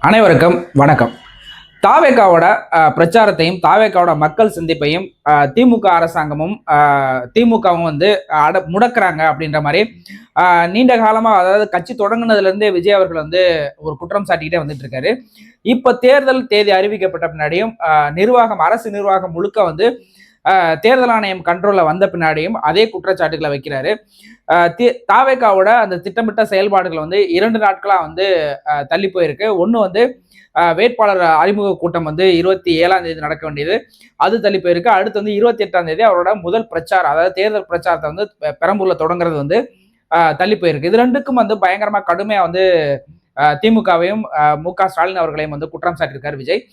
அனைவருக்கும் வணக்கம். தாவேகாவோட பிரச்சாரத்தையும் தாவேகாவோட மக்கள் சந்திப்பையும் திமுக அரசாங்கமும் திமுகவும் வந்து முடக்கிறாங்க அப்படின்ற மாதிரி நீண்ட காலமாக, அதாவது கட்சி தொடங்குனதுலேருந்தே விஜய் அவர்கள் வந்து ஒரு குற்றம் சாட்டிக்கிட்டே வந்துட்டு இருக்காரு. இப்போ தேர்தல் தேதி அறிவிக்கப்பட்ட பின்னாடியும் அரசு நிர்வாகம் முழுக்க வந்து தேர்தல் ஆணையம் கண்ட்ரோலில் வந்த பின்னாடியும் அதே குற்றச்சாட்டுகளை வைக்கிறாரு. தாவேகாவோட அந்த திட்டமிட்ட செயல்பாடுகள் வந்து 2 நாட்களாக வந்து தள்ளி போயிருக்கு. ஒன்று வந்து வேட்பாளர் அறிமுக கூட்டம் வந்து 27ஆம் தேதி நடக்க வேண்டியது, அது தள்ளி போயிருக்கு. அடுத்து வந்து 28ஆம் தேதி அவரோட முதல் பிரச்சாரம், அதாவது தேர்தல் பிரச்சாரத்தை வந்து பெரம்பூர்ல தொடங்குறது வந்து தள்ளி போயிருக்கு. இது ரெண்டுக்கும் வந்து பயங்கரமா கடுமையா வந்து திமுகவையும் மு.க. ஸ்டாலின் அவர்களையும் வந்து குற்றம் சாட்டியிருக்காரு விஜய்.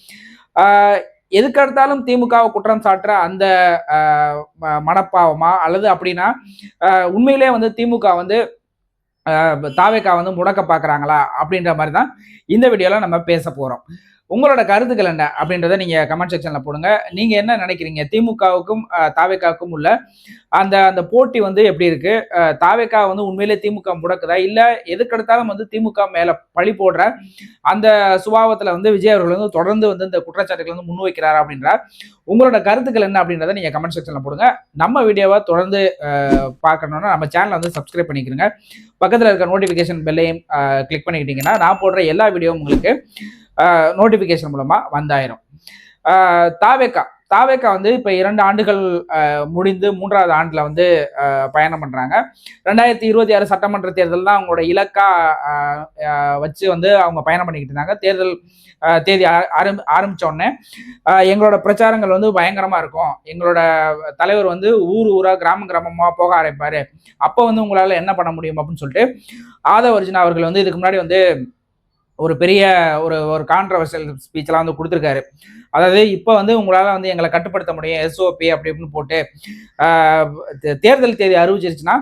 எதுக்கெடுத்தாலும் திமுகவை குற்றம் சாட்டுற அந்த மனப்பாவமா, அல்லது அப்படின்னா உண்மையிலே வந்து திமுக வந்து தாவேகா வந்து முடக்க பார்க்குறாங்களா அப்படின்ற மாதிரி தான் இந்த வீடியோவில் நம்ம பேச போகிறோம். உங்களோட கருத்துக்கள் என்ன அப்படின்றத நீங்கள் கமெண்ட் செக்ஷனில் போடுங்க. நீங்கள் என்ன நினைக்கிறீங்க? திமுகவுக்கும் தாவேகாவுக்கும் உள்ள அந்த அந்த போட்டி வந்து எப்படி இருக்கு? தாவேகா வந்து உண்மையிலே திமுக முடக்குதா, இல்லை எதுக்கெடுத்தாலும் வந்து திமுக மேலே பழி போடுற அந்த சுபாவத்தில் வந்து விஜய் அவர்கள் வந்து தொடர்ந்து வந்து இந்த குற்றச்சாட்டுகள் வந்து முன்வைக்கிறாரா அப்படின்ற உங்களோட கருத்துக்கள் என்ன அப்படின்றத நீங்கள் கமெண்ட் செக்ஷனில் போடுங்க. நம்ம வீடியோவை தொடர்ந்து பார்க்கணுன்னா நம்ம சேனலை வந்து சப்ஸ்கிரைப் பண்ணிக்கிறோங்க. பக்கத்தில் இருக்க நோட்டிஃபிகேஷன் பெல்லையும் கிளிக் பண்ணிக்கிட்டீங்கன்னா நான் போடுற எல்லா வீடியோவும் உங்களுக்கு நோட்டிஃபிகேஷன் மூலமாக வந்தாயிரும். தாவேகா வந்து இப்போ 2 ஆண்டுகள் முடிந்து 3வது ஆண்டில் வந்து பயணம் பண்ணுறாங்க. 2026 சட்டமன்ற தேர்தல் தான் அவங்களோட இலக்கா வச்சு வந்து அவங்க பயணம் பண்ணிக்கிட்டு இருந்தாங்க. தேர்தல் தேதி ஆரம்பித்த உடனே எங்களோட பிரச்சாரங்கள் வந்து பயங்கரமாக இருக்கும், எங்களோட தலைவர் வந்து ஊராக கிராமமாக போக ஆரம்பிப்பார், அப்போ வந்து உங்களால் என்ன பண்ண முடியும் அப்படின்னு சொல்லிட்டு ஆதவ அர்ஜுனா அவர்கள் வந்து இதுக்கு முன்னாடி வந்து ஒரு பெரிய ஒரு கான்ட்ரவர்சியல் ஸ்பீச்லாம் வந்து கொடுத்துருக்காரு. அதாவது இப்போ வந்து உங்களால் வந்து எங்களை கட்டுப்படுத்த முடியும், எஸ்ஓபி அப்படி இப்படின்னு போட்டு தேர்தல் தேதி அறிவிச்சிருச்சுன்னா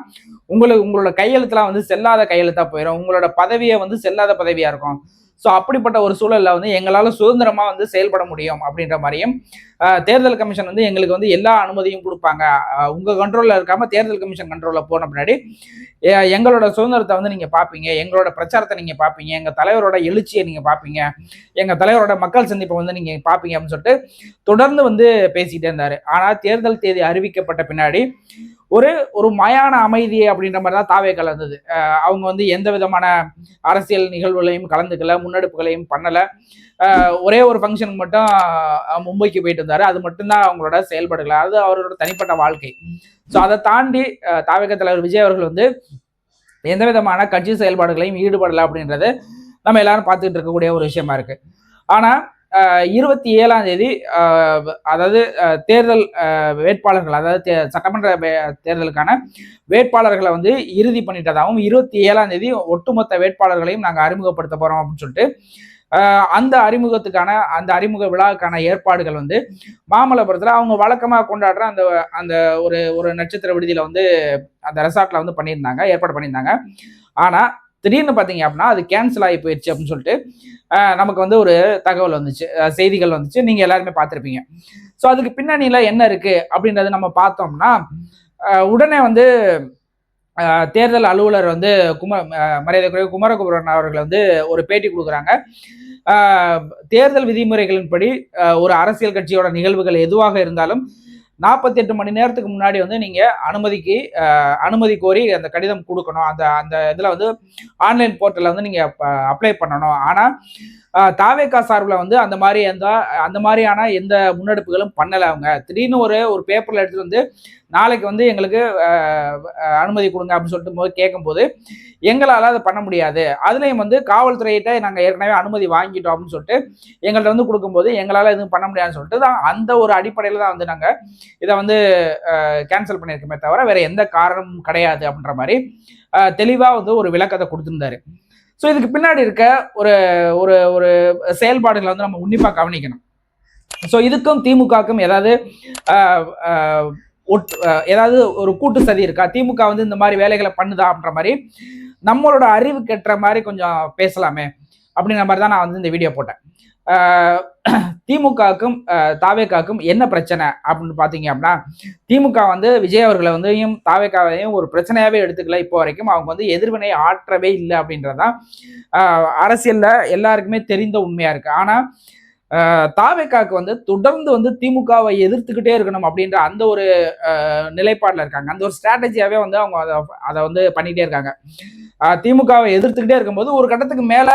உங்களோட கையெழுத்துலாம் வந்து செல்லாத கையெழுத்தாக போயிடும், உங்களோட பதவியை வந்து செல்லாத பதவியாக இருக்கும். ஸோ அப்படிப்பட்ட ஒரு சூழலில் வந்து எங்களால் சுதந்திரமாக வந்து செயல்பட முடியும் அப்படின்ற மாதிரியும் தேர்தல் கமிஷன் வந்து எங்களுக்கு வந்து எல்லா அனுமதியும் கொடுப்பாங்க, உங்கள் கண்ட்ரோலில் இருக்காமல் தேர்தல் கமிஷன் கண்ட்ரோலில் போன பின்னாடி எங்களோட சுதந்திரத்தை வந்து நீங்கள் பார்ப்பீங்க, எங்களோட பிரச்சாரத்தை நீங்கள் பார்ப்பீங்க, எங்கள் தலைவரோட எழுச்சியை நீங்கள் பார்ப்பீங்க, எங்கள் தலைவரோட மக்கள் சந்திப்பை வந்து நீங்கள் பார்ப்பீங்க அப்படின்னு சொல்லிட்டு தொடர்ந்து வந்து பேசிக்கிட்டே இருந்தார். ஆனால் தேர்தல் தேதி அறிவிக்கப்பட்ட பின்னாடி ஒரு மயான அமைதி அப்படின்ற மாதிரி தான் தாவேகா இருந்தது. அவங்க வந்து எந்த விதமான அரசியல் நிகழ்வுகளையும் கலந்துக்கல, முன்னெடுப்புகளையும் பண்ணலை. ஒரே ஒரு ஃபங்க்ஷனுக்கு மட்டும் மும்பைக்கு போயிட்டு இருந்தார், அது மட்டும்தான் அவங்களோட செயல்பாடுகள், அது அவரோட தனிப்பட்ட வாழ்க்கை. ஸோ அதை தாண்டி தாவேகா தலைவர் விஜய் அவர்கள் வந்து எந்த விதமான கட்சி செயல்பாடுகளையும் ஈடுபடலை அப்படின்றது நம்ம எல்லாரும் பார்த்துக்கிட்டு இருக்கக்கூடிய ஒரு விஷயமா இருக்கு. ஆனால் 27ஆம் தேதி அதாவது தேர்தல் வேட்பாளர்கள், அதாவது சட்டமன்ற தேர்தலுக்கான வேட்பாளர்களை வந்து இறுதி பண்ணிட்டதாகவும் 27ஆம் தேதி ஒட்டுமொத்த வேட்பாளர்களையும் நாங்கள் அறிமுகப்படுத்த போகிறோம் அப்படின்னு சொல்லிட்டு அந்த அறிமுக விழாவுக்கான ஏற்பாடுகள் வந்து மாமல்லபுரத்தில் அவங்க வழக்கமாக கொண்டாடுற அந்த ஒரு நட்சத்திர விடுதியில் வந்து அந்த ரெசார்ட்ல வந்து ஏற்பாடு பண்ணியிருந்தாங்க. ஆனால் திடீர்னு பார்த்தீங்க அப்படின்னா அது கேன்சல் ஆகி போயிடுச்சு அப்படின்னு சொல்லிட்டு நமக்கு வந்து ஒரு தகவல் வந்துச்சு, செய்திகள் வந்துச்சு, நீங்கள் எல்லாருமே பார்த்துருப்பீங்க. ஸோ அதுக்கு பின்னணியில் என்ன இருக்குது அப்படின்றது நம்ம பார்த்தோம்னா, உடனே வந்து தேர்தல் அலுவலர் வந்து மரியாதைக்குரிய குமரகுமரன் அவர்கள் வந்து ஒரு பேட்டி கொடுக்குறாங்க. தேர்தல் விதிமுறைகளின்படி ஒரு அரசியல் கட்சியோட நிகழ்வுகள் எதுவாக இருந்தாலும் 48 மணி நேரத்துக்கு முன்னாடி வந்து நீங்கள் அனுமதி கோரி அந்த கடிதம் கொடுக்கணும், அந்த இதில் வந்து ஆன்லைன் போர்ட்டலில் வந்து நீங்கள் அப்ளை பண்ணணும். ஆனால் தாவேகா சார்பில் வந்து அந்த மாதிரியான எந்த முன்னெடுப்புகளும் பண்ணலை. அவங்க திடீர்னு ஒரு பேப்பரில் எடுத்துகிட்டு வந்து நாளைக்கு வந்து எங்களுக்கு அனுமதி கொடுங்க அப்படின்னு சொல்லிட்டு கேட்கும்போது எங்களால் அதை பண்ண முடியாது, அதுலேயும் வந்து காவல்துறையிட்ட நாங்கள் ஏற்கனவே அனுமதி வாங்கிட்டோம் அப்படின்னு சொல்லிட்டு எங்கள்கிட்ட வந்து கொடுக்கும்போது எங்களால் எதுவும் பண்ண முடியாதுன்னு சொல்லிட்டு தான் அந்த ஒரு அடிப்படையில் தான் வந்து நாங்கள் இதை வந்து கேன்சல் பண்ணியிருக்கோமே தவிர வேற எந்த காரணமும் கிடையாது அப்படின்ற மாதிரி தெளிவாக வந்து ஒரு விளக்கத்தை கொடுத்துருந்தாரு. ஸோ இதுக்கு பின்னாடி இருக்க ஒரு செயல்பாடுகளை வந்து நம்ம உன்னிப்பாக கவனிக்கணும். ஸோ இதுக்கும் திமுகவுக்கும் ஏதாவது ஒரு கூட்டு சதி இருக்கா, திமுக வந்து இந்த மாதிரி வேலைகளை பண்ணுதா அப்படின்ற மாதிரி நம்மளோட அறிவு கெட்டுற மாதிரி கொஞ்சம் பேசலாமே அப்படின்ற மாதிரி தான் நான் வந்து இந்த வீடியோ போட்டேன். திமுகவுக்கும் தாவேக்காவுக்கும் என்ன பிரச்சனை அப்படின்னு பார்த்தீங்க அப்படின்னா, திமுக வந்து விஜய் அவர்களை வந்து தாவேக்காவையும் ஒரு பிரச்சனையாவே எடுத்துக்கல. இப்போ வரைக்கும் அவங்க வந்து எதிர்வினை ஆற்றவே இல்லை அப்படின்றதான் அரசியல்ல எல்லாருக்குமே தெரிந்த உண்மையா இருக்கு. ஆனா தாவேக்காவுக்கு வந்து தொடர்ந்து வந்து திமுகவை எதிர்த்துக்கிட்டே இருக்கணும் அப்படின்ற அந்த ஒரு நிலைப்பாடுல இருக்காங்க. அந்த ஒரு ஸ்ட்ராட்டஜியாவே வந்து அவங்க அதை வந்து பண்ணிட்டே இருக்காங்க. திமுகவை எதிர்த்துக்கிட்டே இருக்கும்போது ஒரு கட்டத்துக்கு மேல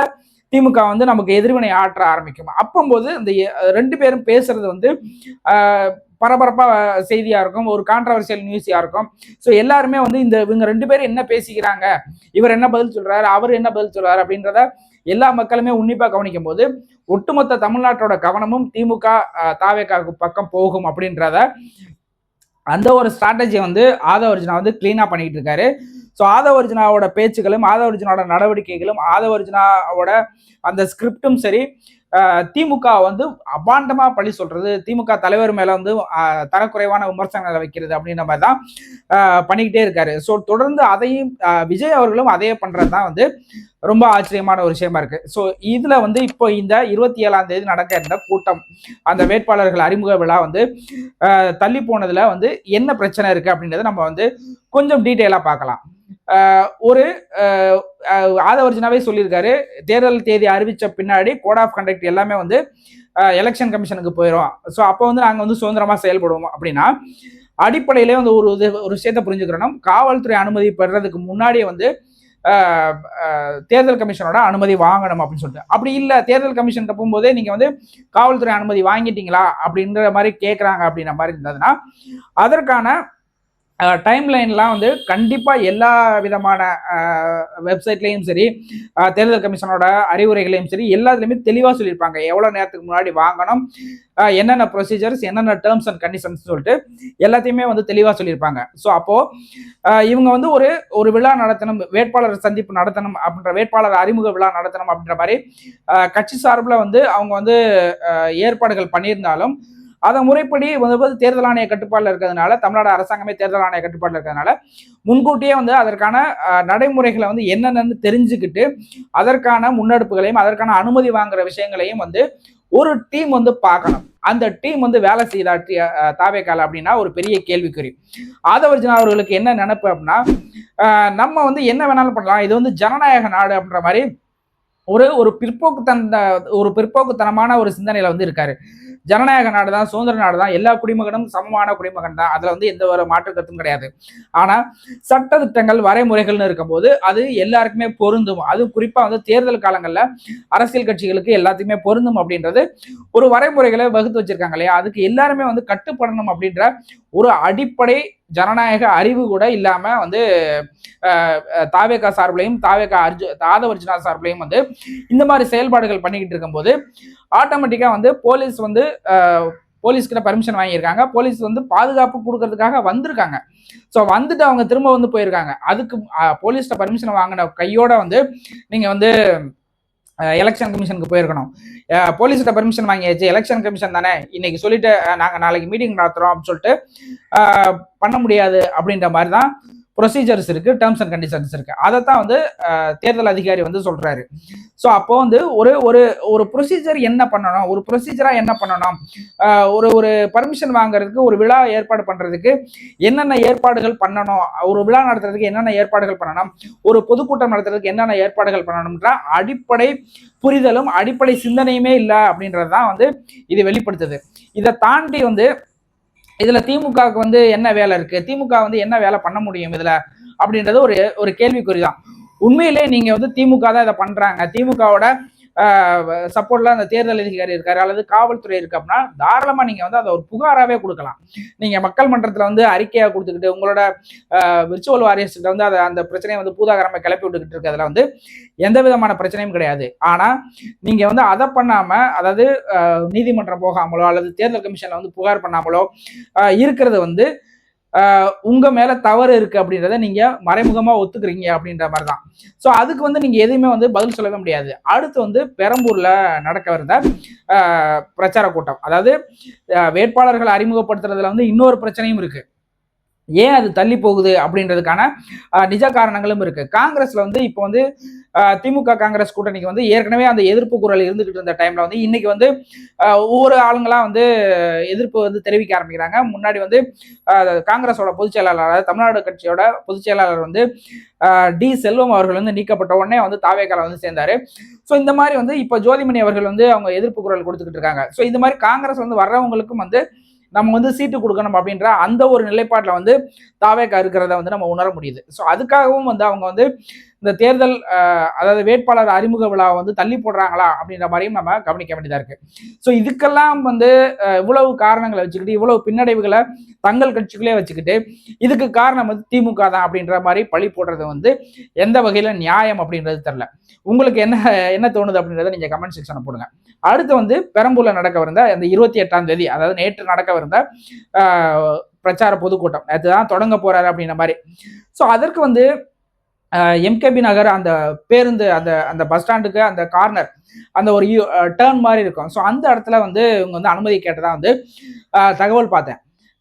திமுக வந்து நமக்கு எதிர்வினை ஆற்ற ஆரம்பிக்கும். அப்பம்போது இந்த 2 பேரும் பேசுறது வந்து பரபரப்பா செய்தியா இருக்கும், ஒரு கான்ட்ரவர்சியல் நியூஸியா இருக்கும். ஸோ எல்லாருமே வந்து இவங்க 2 பேரும் என்ன பேசிக்கிறாங்க, இவர் என்ன பதில் சொல்றாரு, அவர் என்ன பதில் சொல்றாரு அப்படின்றத எல்லா மக்களுமே உன்னிப்பா கவனிக்கும் போது ஒட்டுமொத்த தமிழ்நாட்டோட கவனமும் திமுக தாவேக்காவுக்கு பக்கம் போகும் அப்படின்றத அந்த ஒரு ஸ்ட்ராட்டஜியை வந்து ஆதவ அர்ஜுனா வந்து கிளீனா பண்ணிட்டு இருக்காரு. ஸோ ஆதவ அர்ஜுனாவோட பேச்சுகளும் ஆதவ அர்ஜுனாவோட நடவடிக்கைகளும் ஆதவ அர்ஜுனாவோட அந்த ஸ்கிரிப்டும் சரி, திமுக வந்து அபாண்டமா பழி சொல்றது, திமுக தலைவர் மேல வந்து தரக்குறைவான விமர்சனங்களை வைக்கிறது அப்படின்ற மாதிரி தான் பண்ணிக்கிட்டே இருக்காரு. ஸோ தொடர்ந்து அதையும் விஜய் அவர்களும் அதையே பண்றதுதான் வந்து ரொம்ப ஆச்சரியமான ஒரு விஷயமா இருக்கு. ஸோ இதுல வந்து இப்போ இந்த 27ஆம் தேதி நடக்க இருந்த கூட்டம், அந்த வேட்பாளர்கள் அறிமுக விழா வந்து தள்ளி போனதுல வந்து என்ன பிரச்சனை இருக்கு அப்படின்றத நம்ம வந்து கொஞ்சம் டீட்டெயிலா பார்க்கலாம். ஒரு ஆதவ அர்ஜுனாவே சொல்லியிருக்காரு, தேர்தல் தேதி அறிவிச்ச பின்னாடி கோட் ஆஃப் கண்டக்ட் எல்லாமே வந்து எலெக்ஷன் கமிஷனுக்கு போயிடும். ஸோ அப்போ வந்து நாங்கள் வந்து சுதந்திரமா செயல்படுவோம் அப்படின்னா அடிப்படையிலே வந்து ஒரு விஷயத்த புரிஞ்சுக்கிறோம். காவல்துறை அனுமதி பெறதுக்கு முன்னாடியே வந்து தேர்தல் கமிஷனோட அனுமதி வாங்கணும் அப்படின்னு சொல்லிட்டு, அப்படி இல்லை தேர்தல் கமிஷன் போகும்போதே நீங்க வந்து காவல்துறை அனுமதி வாங்கிட்டீங்களா அப்படின்ற மாதிரி கேட்குறாங்க அப்படின்ற மாதிரி இருந்ததுன்னா அதற்கான டைம் லைன்லாம் வந்து கண்டிப்பாக எல்லா விதமான வெப்சைட்லேயும் சரி, தேர்தல் கமிஷனோட அறிவுரைகளையும் சரி எல்லாத்துலேயுமே தெளிவாக சொல்லியிருப்பாங்க. எவ்வளோ நேரத்துக்கு முன்னாடி வாங்கணும், என்னென்ன ப்ரொசீஜர்ஸ், என்னென்ன டேர்ம்ஸ் அண்ட் கண்டிஷன்ஸ் சொல்லிட்டு எல்லாத்தையுமே வந்து தெளிவாக சொல்லியிருப்பாங்க. ஸோ அப்போது இவங்க வந்து ஒரு விழா நடத்தணும், வேட்பாளர் சந்திப்பு நடத்தணும் அப்படின்ற, வேட்பாளர் அறிமுக விழா நடத்தணும் அப்படின்ற மாதிரி கட்சி சார்பில் வந்து அவங்க வந்து ஏற்பாடுகள் பண்ணியிருந்தாலும் அதை முறைப்படி வந்து தேர்தல் ஆணைய கட்டுப்பாட்டில் இருக்கிறதுனால, தமிழ்நாடு அரசாங்கமே தேர்தல் ஆணைய கட்டுப்பாட்டில் இருக்கிறதுனால முன்கூட்டியே வந்து அதற்கான நடைமுறைகளை வந்து என்னென்னு தெரிஞ்சுக்கிட்டு அதற்கான முன்னெடுப்புகளையும் அதற்கான அனுமதி வாங்குற விஷயங்களையும் வந்து ஒரு டீம் வந்து பார்க்கணும். அந்த டீம் வந்து வேலை செய்தா தாவேக்கால அப்படின்னா ஒரு பெரிய கேள்விக்குறி. ஆதவ அர்ஜுனா அவர்களுக்கு என்ன நினைப்பு அப்படின்னா, நம்ம வந்து என்ன வேணாலும் பண்ணலாம், இது வந்து ஜனநாயக நாடு அப்படின்ற மாதிரி ஒரு பிற்போக்குத்தனமான ஒரு சிந்தனையில வந்து இருக்காரு. ஜனநாயக நாடு தான், சுதந்திர நாடு தான், எல்லா குடிமகனும் சமமான குடிமகன் தான், அதுல வந்து எந்த ஒரு மாற்று கருத்தும் கிடையாது. ஆனா சட்ட திட்டங்கள் வரைமுறைகள்னு இருக்கும்போது அது எல்லாருக்குமே பொருந்தும். அது குறிப்பா வந்து தேர்தல் காலங்கள்ல அரசியல் கட்சிகளுக்கு எல்லாத்தையுமே பொருந்தும் அப்படின்றது ஒரு வரைமுறைகளை வகுத்து வச்சிருக்காங்க இல்லையா, அதுக்கு எல்லாருமே வந்து கட்டுப்படணும் அப்படின்ற ஒரு அடிப்படை ஜனநாயக அறிவு கூட இல்லாம வந்து தாவேகா சார்பிலையும் ஆதவ அர்ஜுனா சார்பிலையும் வந்து இந்த மாதிரி செயல்பாடுகள் பண்ணிக்கிட்டு இருக்கும்போது ஆட்டோமேட்டிக்கா வந்து போலீஸ் கிட்ட பர்மிஷன் வாங்கியிருக்காங்க. போலீஸ் வந்து பாதுகாப்பு கொடுக்கறதுக்காக வந்திருக்காங்க. ஸோ வந்துட்டு அவங்க திரும்ப வந்து போயிருக்காங்க. அதுக்கு போலீஸ்ட பர்மிஷன் வாங்கின கையோட வந்து நீங்க வந்து எலெக்ஷன் கமிஷனுக்கு போயிருக்கணும். போலீஸ்கிட்ட பர்மிஷன் வாங்கியாச்சு, எலெக்ஷன் கமிஷன் தானே இன்னைக்கு சொல்லிட்டு நாங்கள் நாளைக்கு மீட்டிங் நடத்துறோம் அப்படின்னு சொல்லிட்டு பண்ண முடியாது அப்படின்ற மாதிரி தான் ப்ரொசீஜர்ஸ் இருக்கு, டேர்ம்ஸ் அண்ட் கண்டிஷன்ஸ் இருக்கு. அதைத்தான் வந்து தேர்தல் அதிகாரி வந்து சொல்றாரு. ஸோ அப்போ வந்து ஒரு ப்ரொசீஜர் என்ன பண்ணணும், ஒரு ப்ரொசீஜரா என்ன பண்ணணும், ஒரு பர்மிஷன் வாங்குறதுக்கு, ஒரு விழா ஏற்பாடு பண்றதுக்கு என்னென்ன ஏற்பாடுகள் பண்ணணும், ஒரு விழா நடத்துறதுக்கு என்னென்ன ஏற்பாடுகள் பண்ணணும், ஒரு பொதுக்கூட்டம் நடத்துறதுக்கு என்னென்ன ஏற்பாடுகள் பண்ணணும்ன்ற அடிப்படை புரிதலும் அடிப்படை சிந்தனையுமே இல்லை அப்படின்றதுதான் வந்து இது வெளிப்படுத்துது. இதை தாண்டி வந்து இதுல திமுகவுக்கு வந்து என்ன வேலை இருக்கு, திமுக வந்து என்ன வேலை பண்ண முடியும் இதுல அப்படின்றது ஒரு கேள்விக்குறிதான். உண்மையிலே நீங்க வந்து திமுக தான் இதை பண்றாங்க, திமுகவோட சப்போர்ட்ல அந்த தேர்தல் அதிகாரி இருக்காரு அல்லது காவல்துறை இருக்கு அப்படின்னா தாராளமா நீங்க வந்து அதை ஒரு புகாராவே கொடுக்கலாம். நீங்க மக்கள் மன்றத்துல வந்து அறிக்கையா கொடுத்துக்கிட்டு உங்களோட விர்ச்சுவல் வாரியர்ஸ் வந்து அந்த பிரச்சனையை வந்து பூதாகரமா கிளப்பி விட்டுக்கிட்டு இருக்கிறதுல வந்து எந்த விதமான பிரச்சனையும் கிடையாது. ஆனா நீங்க வந்து அதை பண்ணாம, அதாவது நீதிமன்றம் போகாமலோ அல்லது தேர்தல் கமிஷன்ல வந்து புகார் பண்ணாமலோ இருக்கிறது வந்து உங்க மேல தவறு இருக்கு அப்படின்றத நீங்க மறைமுகமா ஒத்துக்கிறீங்க அப்படின்ற மாதிரி தான். ஸோ அதுக்கு வந்து நீங்க எதையுமே வந்து பதில் சொல்லவே முடியாது. அடுத்து வந்து பெரம்பூர்ல நடக்க இருந்த பிரச்சார கூட்டம், அதாவது வேட்பாளர்கள் அறிமுகப்படுத்துறதுல வந்து இன்னொரு பிரச்சனையும் இருக்கு. ஏன் அது தள்ளி போகுது அப்படின்றதுக்கான நிஜ காரணங்களும் இருக்கு. காங்கிரஸ்ல வந்து இப்போ வந்து திமுக காங்கிரஸ் கூட்டணிக்கு வந்து ஏற்கனவே அந்த எதிர்ப்பு குரல் இருந்துகிட்டு இருந்த டைம்ல வந்து இன்னைக்கு வந்து ஒவ்வொரு ஆளுங்களா வந்து எதிர்ப்பு வந்து தெரிவிக்க ஆரம்பிக்கிறாங்க. முன்னாடி வந்து காங்கிரஸோட பொதுச் செயலாளர், அதாவது தமிழ்நாடு கட்சியோட பொதுச் செயலாளர் வந்து டி செல்வம் அவர்கள் வந்து நீக்கப்பட்ட உடனே வந்து தாவேக்கால வந்து சேர்ந்தாரு. ஸோ இந்த மாதிரி வந்து இப்போ ஜோதிமணி அவர்கள் வந்து அவங்க எதிர்ப்பு குரல் கொடுத்துக்கிட்டு இருக்காங்க. ஸோ இந்த மாதிரி காங்கிரஸ் வந்து வர்றவங்களுக்கும் வந்து நம்ம வந்து சீட்டு கொடுக்கணும் அப்படின்ற அந்த ஒரு நிலைப்பாட்டில் வந்து தாவேக்கா இருக்கிறத வந்து நம்ம உணர முடியுது. ஸோ அதுக்காகவும் வந்து அவங்க வந்து இந்த தேர்தல் அதாவது வேட்பாளர் அறிமுக விழாவை வந்து தள்ளி போடுறாங்களா அப்படின்ற மாதிரியும் நம்ம கவனிக்க வேண்டியதா இருக்கு. ஸோ இதுக்கெல்லாம் வந்து இவ்வளவு காரணங்களை வச்சுக்கிட்டு, இவ்வளவு பின்னடைவுகளை தங்கள் கட்சிகளே வச்சுக்கிட்டு, இதுக்கு காரணம் வந்து திமுக தான் அப்படின்ற மாதிரி பழி போடுறது வந்து எந்த வகையில நியாயம் அப்படின்றது தெரியல. உங்களுக்கு என்ன என்ன தோணுது அப்படின்றத நீங்க கமெண்ட் செக்ஷனை போடுங்க. அடுத்து வந்து பெரம்பூர்ல நடக்கவிருந்த அந்த 28ஆம் தேதி, அதாவது நேற்று நடக்கவிருந்த பிரச்சார பொதுக்கூட்டம், நேற்று தான் தொடங்க போறாரு அப்படின்ற மாதிரி. ஸோ அதற்கு வந்து எம்கேபி நகர் அந்த பேருந்து அந்த அந்த பஸ் ஸ்டாண்டுக்கு அந்த கார்னர் அந்த ஒரு டேர்ன் மாதிரி இருக்கும். ஸோ அந்த இடத்துல வந்து இவங்க வந்து அனுமதி கேட்டதா வந்து தகவல் பார்த்தேன்.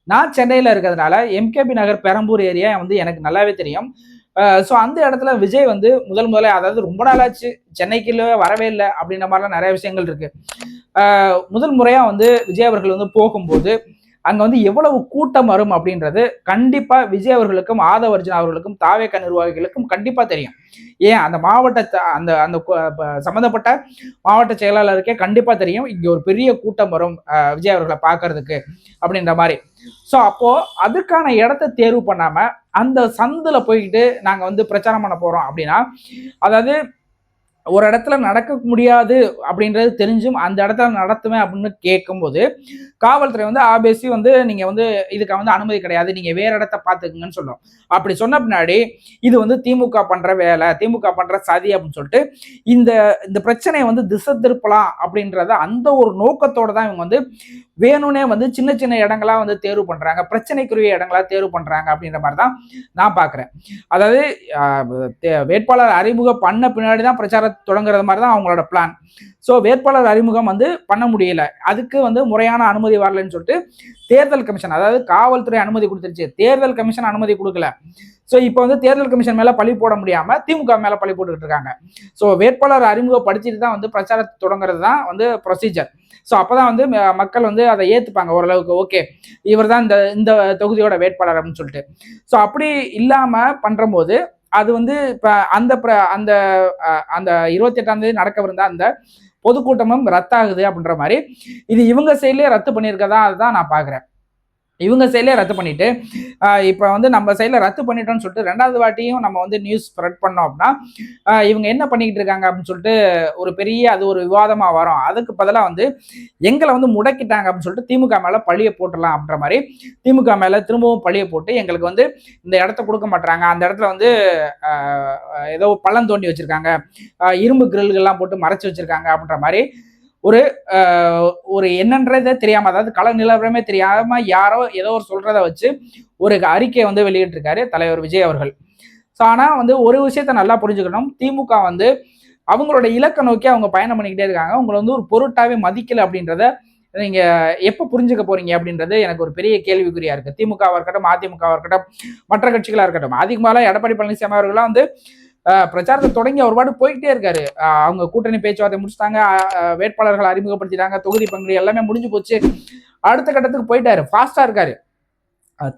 நான் சென்னையில் இருக்கிறதுனால எம்கேபி நகர் பெரம்பூர் ஏரியா வந்து எனக்கு நல்லாவே தெரியும். ஸோ அந்த இடத்துல விஜய் வந்து முதல்ல, அதாவது ரொம்ப நாளாச்சு சென்னைக்குள்ள வரவே இல்லை அப்படின்ற மாதிரிலாம் நிறைய விஷயங்கள் இருக்கு. முதல் முறையா வந்து விஜய் அவர்கள் வந்து போகும்போது அங்க வந்து எவ்வளவு கூட்டம் வரும் அப்படின்றது கண்டிப்பா விஜய் அவர்களுக்கும் ஆதவர்ஜுனா அவர்களுக்கும் தாவேக நிர்வாகிகளுக்கும் கண்டிப்பா தெரியும். ஏன் அந்த மாவட்ட அந்த அந்த சம்பந்தப்பட்ட மாவட்ட செயலாளருக்கே கண்டிப்பா தெரியும் இங்க ஒரு பெரிய கூட்டம் வரும் விஜய் அவர்களை பார்க்கறதுக்கு அப்படின்ற மாதிரி. ஸோ அப்போ அதுக்கான இடத்த தேர்வு பண்ணாம அந்த சந்துல போய்கிட்டு நாங்க வந்து பிரச்சாரம் பண்ண போறோம் அப்படின்னா, அதாவது ஒரு இடத்துல நடக்க முடியாது அப்படின்றது தெரிஞ்சும் அந்த இடத்துல நடத்துவேன் அப்படின்னு கேட்கும்போது காவல்துறை வந்து ஆபேசி வந்து நீங்க வந்து இதுக்கு வந்து அனுமதி கிடையாது, நீங்க வேற இடத்த பாத்துக்குங்கன்னு சொல்லும். அப்படி சொன்ன பின்னாடி இது வந்து திமுக பண்ற வேலை, திமுக பண்ற சதி அப்படின்னு சொல்லிட்டு இந்த இந்த பிரச்சனையை வந்து திசை திருப்பலாம் அப்படின்றத அந்த ஒரு நோக்கத்தோட தான் இவங்க வந்து வேணும்னே வந்து சின்ன சின்ன இடங்களா வந்து தேர்வு பண்றாங்க, பிரச்சனைக்குரிய இடங்களா தேர்வு பண்றாங்க அப்படின்ற மாதிரி தான் நான் பாக்குறேன். அதாவது வேட்பாளர் அறிமுகம் பண்ண பின்னாடி தான் பிரச்சாரம் தொடங்குறது மாதிரி தான் அவங்களோட பிளான். ஸோ வேட்பாளர் அறிமுகம் வந்து பண்ண முடியல, அதுக்கு வந்து முறையான அனுமதி வரலன்னு சொல்லிட்டு தேர்தல் கமிஷன், அதாவது காவல்துறை அனுமதி கொடுத்துருச்சு, தேர்தல் கமிஷன் அனுமதி கொடுக்கல. ஸோ இப்போ வந்து தேர்தல் கமிஷன் மேல பழி போட முடியாம திமுக மேல பழி போட்டுக்கிட்டு இருக்காங்க. ஸோ வேட்பாளர் அறிமுகப்படுத்திட்டு தான் வந்து பிரச்சாரத்தை தொடங்குறது தான் வந்து ப்ரொசீஜர். ஸோ அப்பதான் வந்து மக்கள் வந்து அதை ஏத்துப்பாங்க ஓரளவுக்கு. ஓகே, இவர் தான் இந்த இந்த தொகுதியோட வேட்பாளர் அப்படின்னு சொல்லிட்டு. ஸோ அப்படி இல்லாம பண்றபோது அது வந்து இப்ப அந்த அந்த அந்த 28ஆம் தேதி நடக்கவிருந்த அந்த பொதுக்கூட்டமும் ரத்தாகுது அப்படின்ற மாதிரி இது இவங்க சைட்லயே ரத்து பண்ணியிருக்கதா அதுதான் நான் பாக்குறேன். இவங்க சைட்லேயே ரத்து பண்ணிட்டு இப்போ வந்து நம்ம சைடில் ரத்து பண்ணிட்டோம்னு சொல்லிட்டு ரெண்டாவது வாட்டியும் நம்ம வந்து நியூஸ் ஸ்ப்ரெட் பண்ணோம் அப்படின்னா இவங்க என்ன பண்ணிக்கிட்டு இருக்காங்க அப்படின்னு சொல்லிட்டு ஒரு பெரிய அது ஒரு விவாதமாக வரும். அதுக்கு பதிலாக வந்து எங்களை வந்து முடக்கிட்டாங்க அப்படின்னு சொல்லிட்டு திமுக மேலே பழியை போட்டுடலாம் அப்படின்ற மாதிரி திமுக மேலே திரும்பவும் பழியை போட்டு எங்களுக்கு வந்து இந்த இடத்த கொடுக்க மாட்டாங்க, அந்த இடத்துல வந்து ஏதோ பள்ளம் தோண்டி வச்சிருக்காங்க, இரும்பு கிரில்கள்லாம் போட்டு மறைச்சு வச்சிருக்காங்க அப்படின்ற மாதிரி ஒரு ஒரு என்னன்றதே தெரியாம, அதாவது கள நிலவரமே தெரியாம யாரோ ஏதோ ஒரு சொல்றதை வச்சு ஒரு அறிக்கையை வந்து வெளியிட்டு இருக்காரு தலைவர் விஜய் அவர்கள். ஸோ ஆனால் வந்து ஒரு விஷயத்த நல்லா புரிஞ்சுக்கணும், திமுக வந்து அவங்களோட இலக்கை நோக்கி அவங்க பயணம் பண்ணிக்கிட்டே இருக்காங்க. உங்களை வந்து ஒரு பொருட்டாவே மதிக்கல அப்படின்றத நீங்க எப்ப புரிஞ்சுக்க போறீங்க அப்படின்றது எனக்கு ஒரு பெரிய கேள்விக்குறியா இருக்கு. திமுகவா இருக்கட்டும், அதிமுகவா இருக்கட்டும், மற்ற கட்சிகளா இருக்கட்டும். அதிக மேல எடப்பாடி பழனிசாமி அவர்கள்லாம் வந்து பிரச்சாரத்தை தொடங்கி ஒரு பாட்டு போய்கிட்டே இருக்காரு. அவங்க கூட்டணி பேச்சுவார்த்தை முடிச்சுட்டாங்க, வேட்பாளர்கள் அறிமுகப்படுத்திட்டாங்க, தொகுதி பங்கீடு எல்லாமே முடிஞ்சு போச்சு, அடுத்த கட்டத்துக்கு போயிட்டாரு, ஃபாஸ்டா இருக்காரு.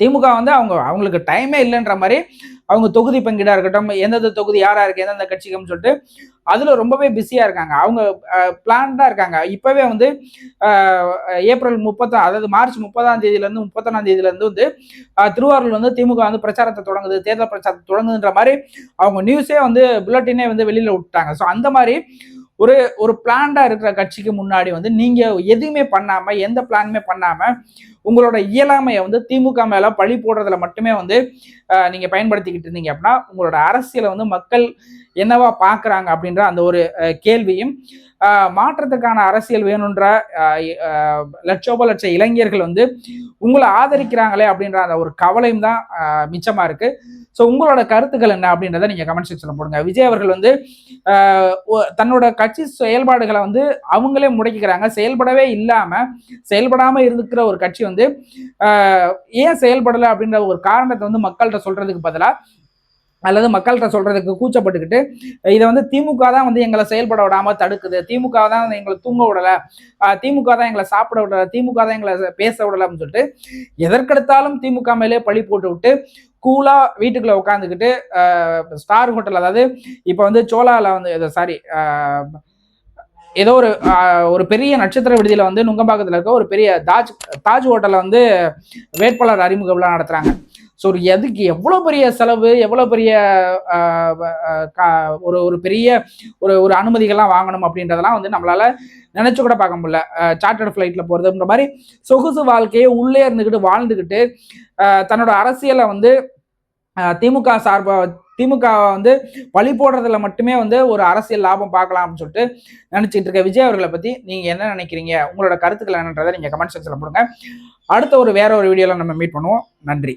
திமுக வந்து அவங்களுக்கு டைமே இல்லைன்ற மாதிரி அவங்க தொகுதி பங்கீடா இருக்கட்டும், எந்தெந்த தொகுதி யாரா இருக்கு, எந்தெந்த கட்சிக்குன்னு சொல்லிட்டு அதுல ரொம்பவே பிஸியா இருக்காங்க. அவங்க பிளான்டா இருக்காங்க. இப்பவே வந்து ஏப்ரல் 30, அதாவது மார்ச் 30ஆம் தேதியில இருந்து 31ஆம் தேதியில இருந்து வந்து திருவாரூர்ல வந்து திமுக வந்து பிரச்சாரத்தை தொடங்குது, தேர்தல் பிரச்சாரத்தை தொடங்குதுன்ற மாதிரி அவங்க நியூஸே வந்து புல்லட்டினே வந்து வெளியில விட்டுட்டாங்க. ஸோ அந்த மாதிரி ஒரு ஒரு பிளான்டா இருக்கிற கட்சிக்கு முன்னாடி வந்து நீங்க எதுவுமே பண்ணாம, எந்த பிளானுமே பண்ணாம உங்களோட இயலாமையை வந்து திமுக மேல பழி போடுறதுல மட்டுமே வந்து நீங்க பயன்படுத்திக்கிட்டு இருந்தீங்க அப்படின்னா உங்களோட அரசியலை வந்து மக்கள் என்னவா பாக்குறாங்க அப்படின்ற அந்த ஒரு கேள்வியும், மாற்றத்துக்கான அரசியல் வேணுன்ற லட்சோப லட்ச இளைஞர்கள் வந்து உங்களை ஆதரிக்கிறாங்களே அப்படின்ற அந்த ஒரு கவலையும் தான் மிச்சமா இருக்கு. ஸோ உங்களோட கருத்துக்கள் என்ன அப்படின்றத நீங்க கமெண்ட் செக்ஷன்ல போடுங்க. விஜய் அவர்கள் வந்து தன்னோட கட்சி செயல்பாடுகளை வந்து அவங்களே முடக்கிக்கிறாங்க. செயல்படாம இருந்துக்கிற ஒரு கட்சி வந்து ஏன் செயல்படலை அப்படின்ற ஒரு காரணத்தை வந்து மக்கள்கிட்ட சொல்றதுக்கு பதிலா அல்லது மக்கள்கிட்ட சொல்றதுக்கு கூச்சப்பட்டுக்கிட்டு இதை வந்து திமுக தான் வந்து எங்களை செயல்பட விடாம தடுக்குது, திமுக தான் எங்களை தூங்க விடல, திமுக தான் எங்களை சாப்பிட விடல, திமுக தான் எங்களை பேச விடல அப்படின்னு சொல்லிட்டு எதற்கெடுத்தாலும் திமுக மேலே பழி போட்டு விட்டு கூலா வீட்டுக்குள்ள உட்காந்துக்கிட்டு ஸ்டார் ஹோட்டல், அதாவது இப்ப வந்து சோலால வந்து சாரி ஏதோ ஒரு பெரிய நட்சத்திர விடுதியில வந்து நுங்கம்பாக்கத்தில் இருக்க ஒரு பெரிய தாஜ் ஹோட்டல்ல வந்து வேட்பாளர் அறிமுக விழா நடத்துறாங்க. ஸோ எதுக்கு எவ்வளோ பெரிய செலவு, எவ்வளோ பெரிய ஒரு பெரிய ஒரு அனுமதிகள்லாம் வாங்கணும் அப்படின்றதெல்லாம் வந்து நம்மளால நினைச்சு கூட பார்க்க முடியல. சார்ட்டர்ட் ஃபிளைட்ல போறதுன்ற மாதிரி சொகுசு வாழ்க்கையை உள்ளே இருந்துக்கிட்டு வாழ்ந்துக்கிட்டு தன்னோட அரசியலை வந்து திமுக வந்து பழி போடுறதுல மட்டுமே வந்து ஒரு அரசியல் லாபம் பார்க்கலாம் அப்படின்னு சொல்லிட்டு நினைச்சிட்டு இருக்க விஜய் அவர்களை பத்தி நீங்க என்ன நினைக்கிறீங்க, உங்களோட கருத்துக்கள் என்னன்றதை நீங்க கமெண்ட் செக்ஷன்ல போடுங்க. அடுத்த வேற ஒரு வீடியோல நம்ம மீட் பண்ணுவோம். நன்றி.